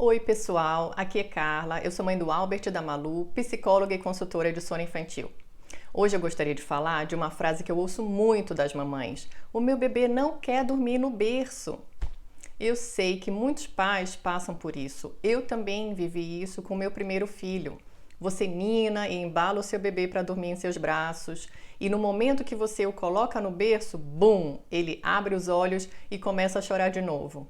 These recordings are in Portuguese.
Oi pessoal, aqui é Carla, eu sou mãe do Albert e da Malu, psicóloga e consultora de sono infantil. Hoje eu gostaria de falar de uma frase que eu ouço muito das mamães: o meu bebê não quer dormir no berço. Eu sei que muitos pais passam por isso, eu também vivi isso com o meu primeiro filho. Você nina e embala o seu bebê para dormir em seus braços e no momento que você o coloca no berço, bum, ele abre os olhos e começa a chorar de novo.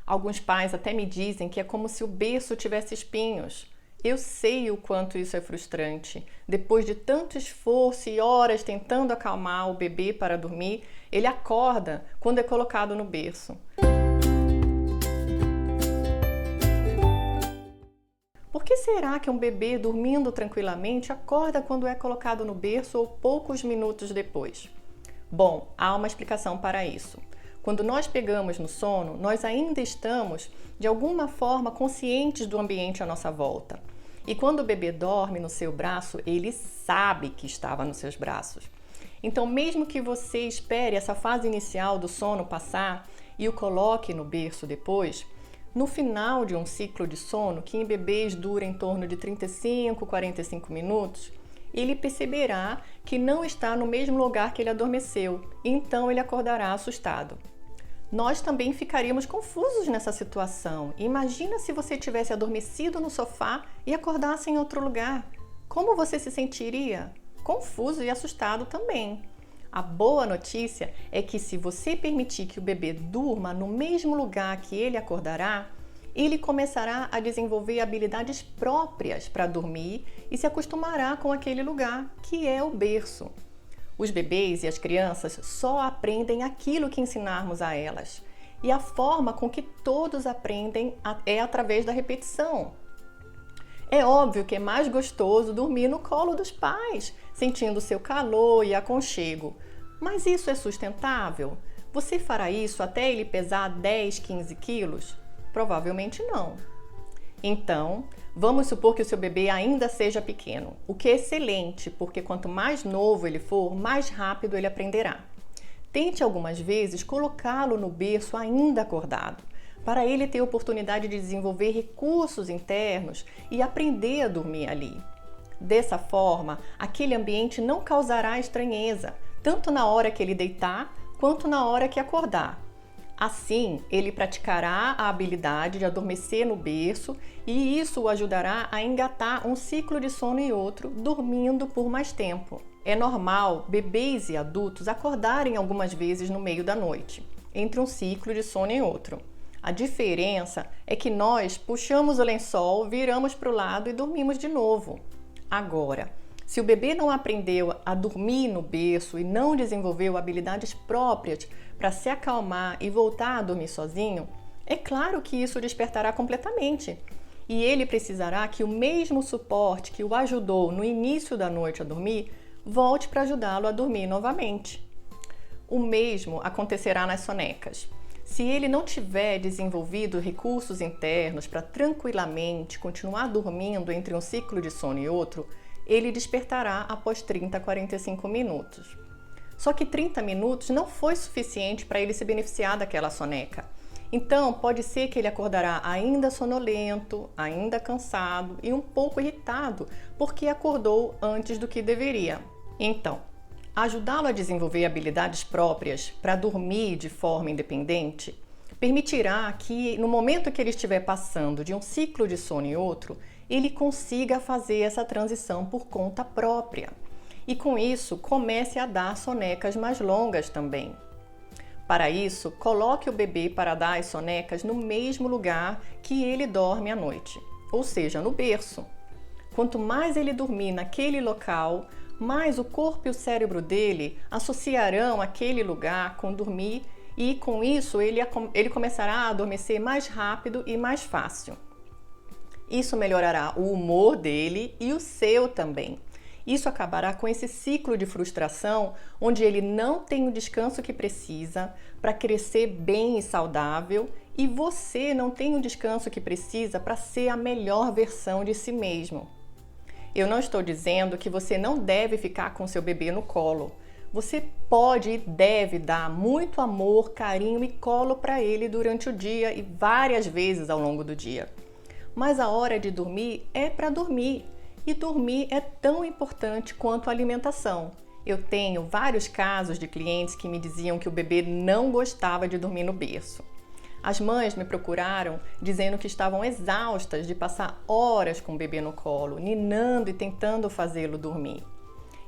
Alguns pais até me dizem que é como se o berço tivesse espinhos. Eu sei o quanto isso é frustrante. Depois de tanto esforço e horas tentando acalmar o bebê para dormir, ele acorda quando é colocado no berço. Por que será que um bebê dormindo tranquilamente acorda quando é colocado no berço ou poucos minutos depois? Bom, há uma explicação para isso. Quando nós pegamos no sono, nós ainda estamos, de alguma forma, conscientes do ambiente à nossa volta. E quando o bebê dorme no seu braço, ele sabe que estava nos seus braços. Então, mesmo que você espere essa fase inicial do sono passar e o coloque no berço depois, no final de um ciclo de sono, que em bebês dura em torno de 35, 45 minutos, ele perceberá que não está no mesmo lugar que ele adormeceu, então ele acordará assustado. Nós também ficaríamos confusos nessa situação. Imagina se você tivesse adormecido no sofá e acordasse em outro lugar. Como você se sentiria? Confuso e assustado também. A boa notícia é que se você permitir que o bebê durma no mesmo lugar que ele acordará, ele começará a desenvolver habilidades próprias para dormir e se acostumará com aquele lugar, que é o berço. Os bebês e as crianças só aprendem aquilo que ensinarmos a elas. E a forma com que todos aprendem é através da repetição. É óbvio que é mais gostoso dormir no colo dos pais, sentindo seu calor e aconchego. Mas isso é sustentável? Você fará isso até ele pesar 10, 15 quilos? Provavelmente não. Então, vamos supor que o seu bebê ainda seja pequeno, o que é excelente, porque quanto mais novo ele for, mais rápido ele aprenderá. Tente algumas vezes colocá-lo no berço ainda acordado, para ele ter a oportunidade de desenvolver recursos internos e aprender a dormir ali. Dessa forma, aquele ambiente não causará estranheza, tanto na hora que ele deitar, quanto na hora que acordar. Assim, ele praticará a habilidade de adormecer no berço e isso o ajudará a engatar um ciclo de sono e outro, dormindo por mais tempo. É normal bebês e adultos acordarem algumas vezes no meio da noite, entre um ciclo de sono e outro. A diferença é que nós puxamos o lençol, viramos para o lado e dormimos de novo. Agora, se o bebê não aprendeu a dormir no berço e não desenvolveu habilidades próprias para se acalmar e voltar a dormir sozinho, é claro que isso o despertará completamente. E ele precisará que o mesmo suporte que o ajudou no início da noite a dormir, volte para ajudá-lo a dormir novamente. O mesmo acontecerá nas sonecas. Se ele não tiver desenvolvido recursos internos para tranquilamente continuar dormindo entre um ciclo de sono e outro, ele despertará após 30 a 45 minutos. Só que 30 minutos não foi suficiente para ele se beneficiar daquela soneca. Então, pode ser que ele acordará ainda sonolento, ainda cansado e um pouco irritado, porque acordou antes do que deveria. Então, ajudá-lo a desenvolver habilidades próprias para dormir de forma independente permitirá que, no momento que ele estiver passando de um ciclo de sono e outro, ele consiga fazer essa transição por conta própria. E com isso, comece a dar sonecas mais longas também. Para isso, coloque o bebê para dar as sonecas no mesmo lugar que ele dorme à noite, ou seja, no berço. Quanto mais ele dormir naquele local, mais o corpo e o cérebro dele associarão aquele lugar com dormir e com isso ele começará a adormecer mais rápido e mais fácil. Isso melhorará o humor dele e o seu também. Isso acabará com esse ciclo de frustração onde ele não tem o descanso que precisa para crescer bem e saudável e você não tem o descanso que precisa para ser a melhor versão de si mesmo. Eu não estou dizendo que você não deve ficar com seu bebê no colo. você pode e deve dar muito amor, carinho e colo para ele durante o dia e várias vezes ao longo do dia. Mas a hora de dormir é para dormir, e dormir é tão importante quanto a alimentação. Eu tenho vários casos de clientes que me diziam que o bebê não gostava de dormir no berço. As mães me procuraram dizendo que estavam exaustas de passar horas com o bebê no colo, ninando e tentando fazê-lo dormir.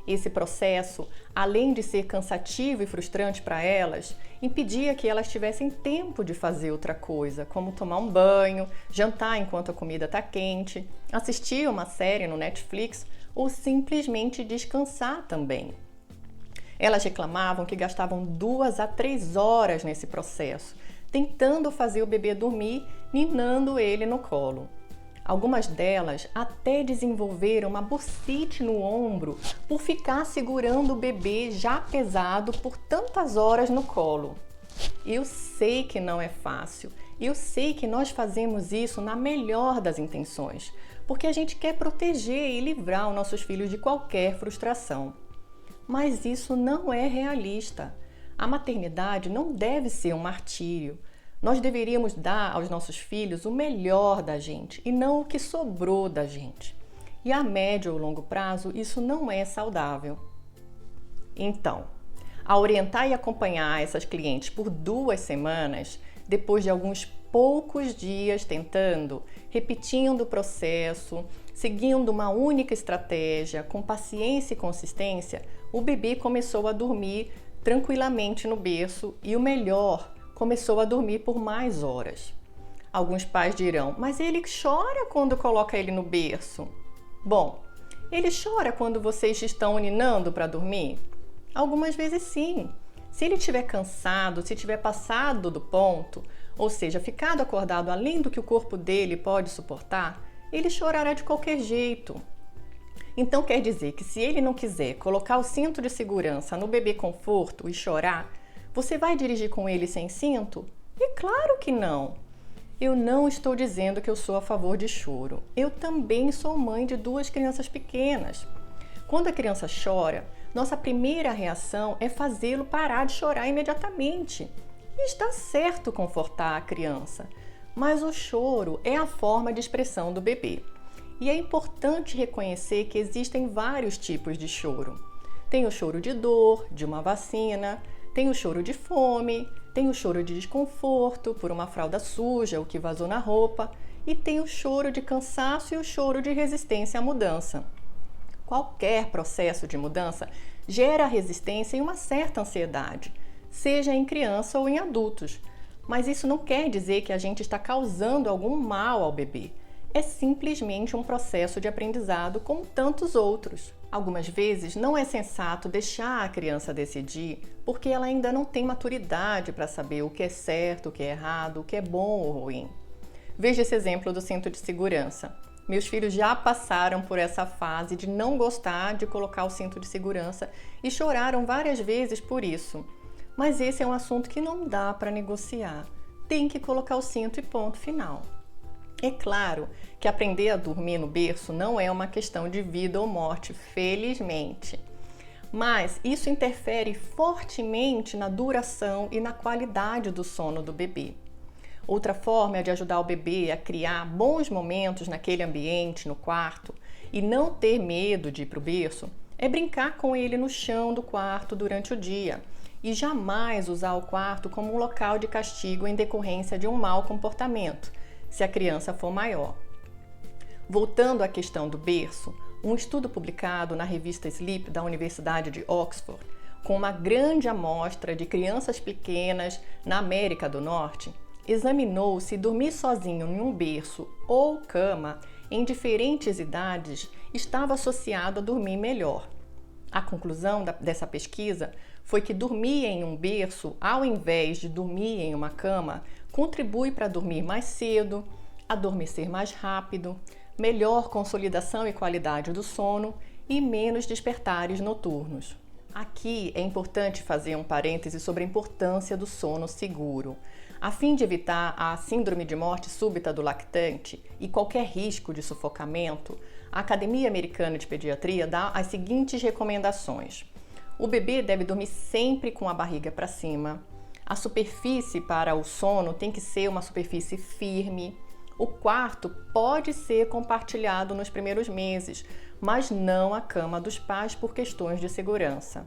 Esse processo, além de ser cansativo e frustrante para elas, impedia que elas tivessem tempo de fazer outra coisa, como tomar um banho, jantar enquanto a comida está quente, assistir uma série no Netflix ou simplesmente descansar também. Elas reclamavam que gastavam 2 a 3 horas nesse processo, tentando fazer o bebê dormir, ninando ele no colo. Algumas delas até desenvolveram uma bursite no ombro por ficar segurando o bebê já pesado por tantas horas no colo. Eu sei que não é fácil, eu sei que nós fazemos isso na melhor das intenções, porque a gente quer proteger e livrar os nossos filhos de qualquer frustração. Mas isso não é realista. A maternidade não deve ser um martírio. Nós deveríamos dar aos nossos filhos o melhor da gente e não o que sobrou da gente. E a médio ou longo prazo, isso não é saudável. Então, ao orientar e acompanhar essas clientes por 2 semanas, depois de alguns poucos dias tentando, repetindo o processo, seguindo uma única estratégia, com paciência e consistência, o bebê começou a dormir tranquilamente no berço e o melhor, começou a dormir por mais horas. Alguns pais dirão, mas ele chora quando coloca ele no berço. Bom, ele chora quando vocês estão uninando para dormir? Algumas vezes sim. Se ele estiver cansado, se tiver passado do ponto, ou seja, ficado acordado além do que o corpo dele pode suportar, ele chorará de qualquer jeito. Então quer dizer que se ele não quiser colocar o cinto de segurança no bebê conforto e chorar, você vai dirigir com ele sem cinto? E claro que não! Eu não estou dizendo que eu sou a favor de choro. Eu também sou mãe de 2 crianças pequenas. Quando a criança chora, nossa primeira reação é fazê-lo parar de chorar imediatamente. E está certo confortar a criança, mas o choro é a forma de expressão do bebê. E é importante reconhecer que existem vários tipos de choro. Tem o choro de dor, de uma vacina, tem o choro de fome, tem o choro de desconforto por uma fralda suja ou que vazou na roupa, e tem o choro de cansaço e o choro de resistência à mudança. Qualquer processo de mudança gera resistência e uma certa ansiedade, seja em criança ou em adultos. Mas isso não quer dizer que a gente está causando algum mal ao bebê. É simplesmente um processo de aprendizado como tantos outros. Algumas vezes não é sensato deixar a criança decidir porque ela ainda não tem maturidade para saber o que é certo, o que é errado, o que é bom ou ruim. Veja esse exemplo do cinto de segurança. Meus filhos já passaram por essa fase de não gostar de colocar o cinto de segurança e choraram várias vezes por isso. Mas esse é um assunto que não dá para negociar. Tem que colocar o cinto e ponto final. É claro que aprender a dormir no berço não é uma questão de vida ou morte, felizmente. Mas isso interfere fortemente na duração e na qualidade do sono do bebê. Outra forma de ajudar o bebê a criar bons momentos naquele ambiente, no quarto, e não ter medo de ir para o berço, é brincar com ele no chão do quarto durante o dia e jamais usar o quarto como um local de castigo em decorrência de um mau comportamento, se a criança for maior. Voltando à questão do berço, um estudo publicado na revista Sleep da Universidade de Oxford, com uma grande amostra de crianças pequenas na América do Norte, examinou se dormir sozinho em um berço ou cama em diferentes idades estava associado a dormir melhor. A conclusão dessa pesquisa foi que dormir em um berço, ao invés de dormir em uma cama, contribui para dormir mais cedo, adormecer mais rápido, melhor consolidação e qualidade do sono e menos despertares noturnos. Aqui é importante fazer um parêntese sobre a importância do sono seguro. A fim de evitar a síndrome de morte súbita do lactante e qualquer risco de sufocamento, a Academia Americana de Pediatria dá as seguintes recomendações. O bebê deve dormir sempre com a barriga para cima. A superfície para o sono tem que ser uma superfície firme. O quarto pode ser compartilhado nos primeiros meses, mas não a cama dos pais por questões de segurança.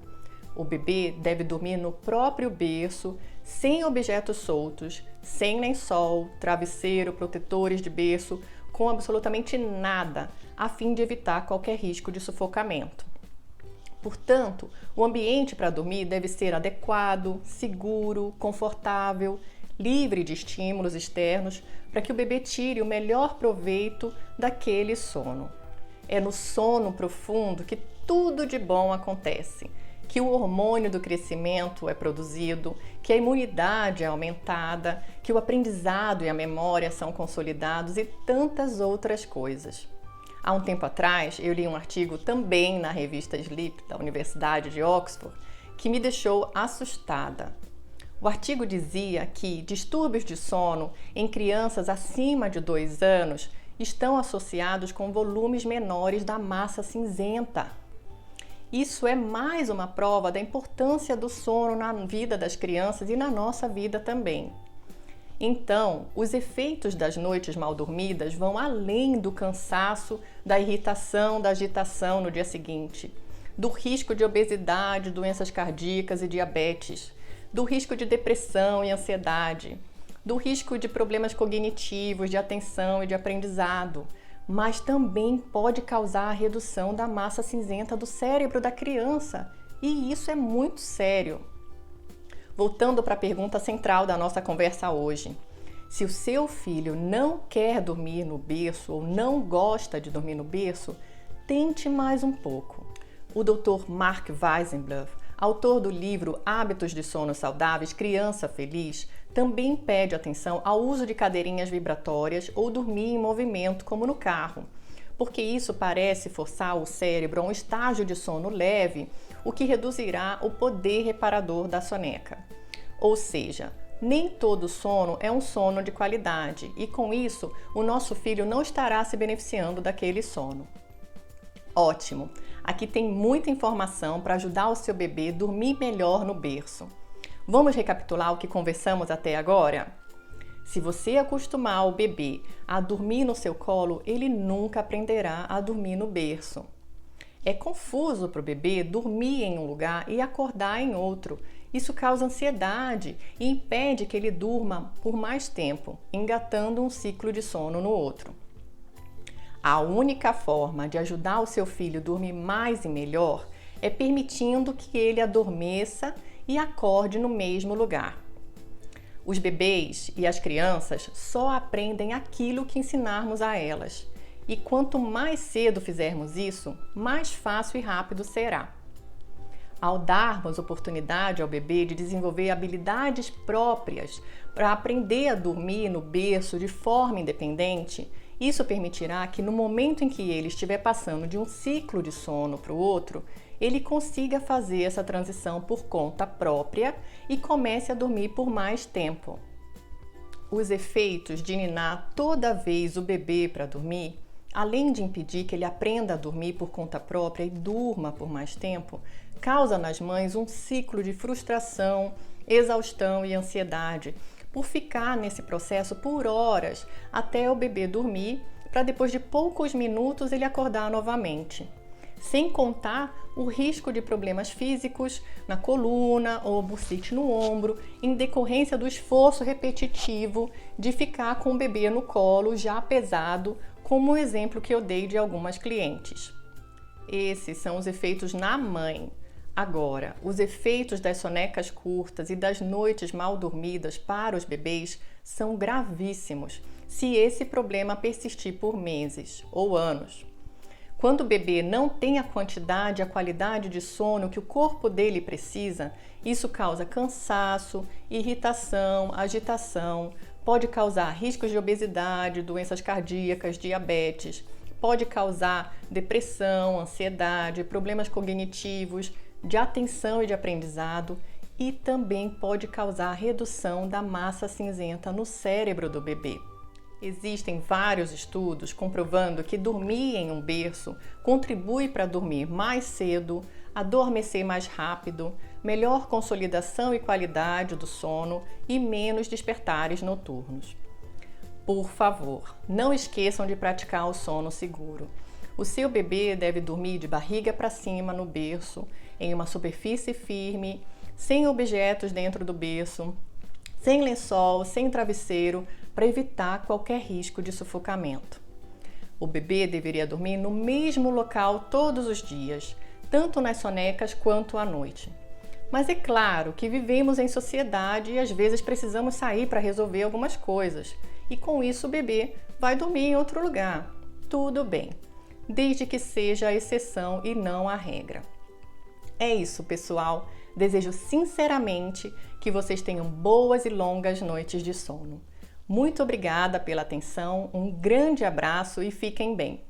O bebê deve dormir no próprio berço, sem objetos soltos, sem lençol, travesseiro, protetores de berço, com absolutamente nada, a fim de evitar qualquer risco de sufocamento. Portanto, o ambiente para dormir deve ser adequado, seguro, confortável, livre de estímulos externos, para que o bebê tire o melhor proveito daquele sono. É no sono profundo que tudo de bom acontece, que o hormônio do crescimento é produzido, que a imunidade é aumentada, que o aprendizado e a memória são consolidados e tantas outras coisas. Há um tempo atrás, eu li um artigo também na revista Sleep, da Universidade de Oxford, que me deixou assustada. O artigo dizia que distúrbios de sono em crianças acima de 2 anos estão associados com volumes menores da massa cinzenta. Isso é mais uma prova da importância do sono na vida das crianças e na nossa vida também. Então, os efeitos das noites mal dormidas vão além do cansaço, da irritação, da agitação no dia seguinte, do risco de obesidade, doenças cardíacas e diabetes, do risco de depressão e ansiedade, do risco de problemas cognitivos, de atenção e de aprendizado, mas também pode causar a redução da massa cinzenta do cérebro da criança, e isso é muito sério. Voltando para a pergunta central da nossa conversa hoje, se o seu filho não quer dormir no berço ou não gosta de dormir no berço, tente mais um pouco. O Dr. Mark Weizenbluth, autor do livro Hábitos de Sono Saudáveis, Criança Feliz, também pede atenção ao uso de cadeirinhas vibratórias ou dormir em movimento, como no carro, porque isso parece forçar o cérebro a um estágio de sono leve, o que reduzirá o poder reparador da soneca. Ou seja, nem todo sono é um sono de qualidade e, com isso, o nosso filho não estará se beneficiando daquele sono. Ótimo! Aqui tem muita informação para ajudar o seu bebê a dormir melhor no berço. Vamos recapitular o que conversamos até agora? Se você acostumar o bebê a dormir no seu colo, ele nunca aprenderá a dormir no berço. É confuso para o bebê dormir em um lugar e acordar em outro. Isso causa ansiedade e impede que ele durma por mais tempo, engatando um ciclo de sono no outro. A única forma de ajudar o seu filho a dormir mais e melhor é permitindo que ele adormeça e acorde no mesmo lugar. Os bebês e as crianças só aprendem aquilo que ensinarmos a elas. E quanto mais cedo fizermos isso, mais fácil e rápido será. Ao darmos oportunidade ao bebê de desenvolver habilidades próprias para aprender a dormir no berço de forma independente, isso permitirá que no momento em que ele estiver passando de um ciclo de sono para o outro, ele consiga fazer essa transição por conta própria e comece a dormir por mais tempo. Os efeitos de ninar toda vez o bebê para dormir, além de impedir que ele aprenda a dormir por conta própria e durma por mais tempo, causa nas mães um ciclo de frustração, exaustão e ansiedade por ficar nesse processo por horas até o bebê dormir, para depois de poucos minutos ele acordar novamente. Sem contar o risco de problemas físicos na coluna ou bursite no ombro, em decorrência do esforço repetitivo de ficar com o bebê no colo já pesado, como o exemplo que eu dei de algumas clientes. Esses são os efeitos na mãe. Agora, os efeitos das sonecas curtas e das noites mal dormidas para os bebês são gravíssimos se esse problema persistir por meses ou anos. Quando o bebê não tem a quantidade e a qualidade de sono que o corpo dele precisa, isso causa cansaço, irritação, agitação, pode causar riscos de obesidade, doenças cardíacas, diabetes, pode causar depressão, ansiedade, problemas cognitivos, de atenção e de aprendizado e também pode causar redução da massa cinzenta no cérebro do bebê. Existem vários estudos comprovando que dormir em um berço contribui para dormir mais cedo, adormecer mais rápido, melhor consolidação e qualidade do sono e menos despertares noturnos. Por favor, não esqueçam de praticar o sono seguro. O seu bebê deve dormir de barriga para cima no berço, em uma superfície firme, sem objetos dentro do berço, sem lençol, sem travesseiro, para evitar qualquer risco de sufocamento. O bebê deveria dormir no mesmo local todos os dias, tanto nas sonecas quanto à noite. Mas é claro que vivemos em sociedade e às vezes precisamos sair para resolver algumas coisas, e com isso o bebê vai dormir em outro lugar. Tudo bem, desde que seja a exceção e não a regra. É isso, pessoal. Desejo sinceramente que vocês tenham boas e longas noites de sono. Muito obrigada pela atenção, um grande abraço e fiquem bem!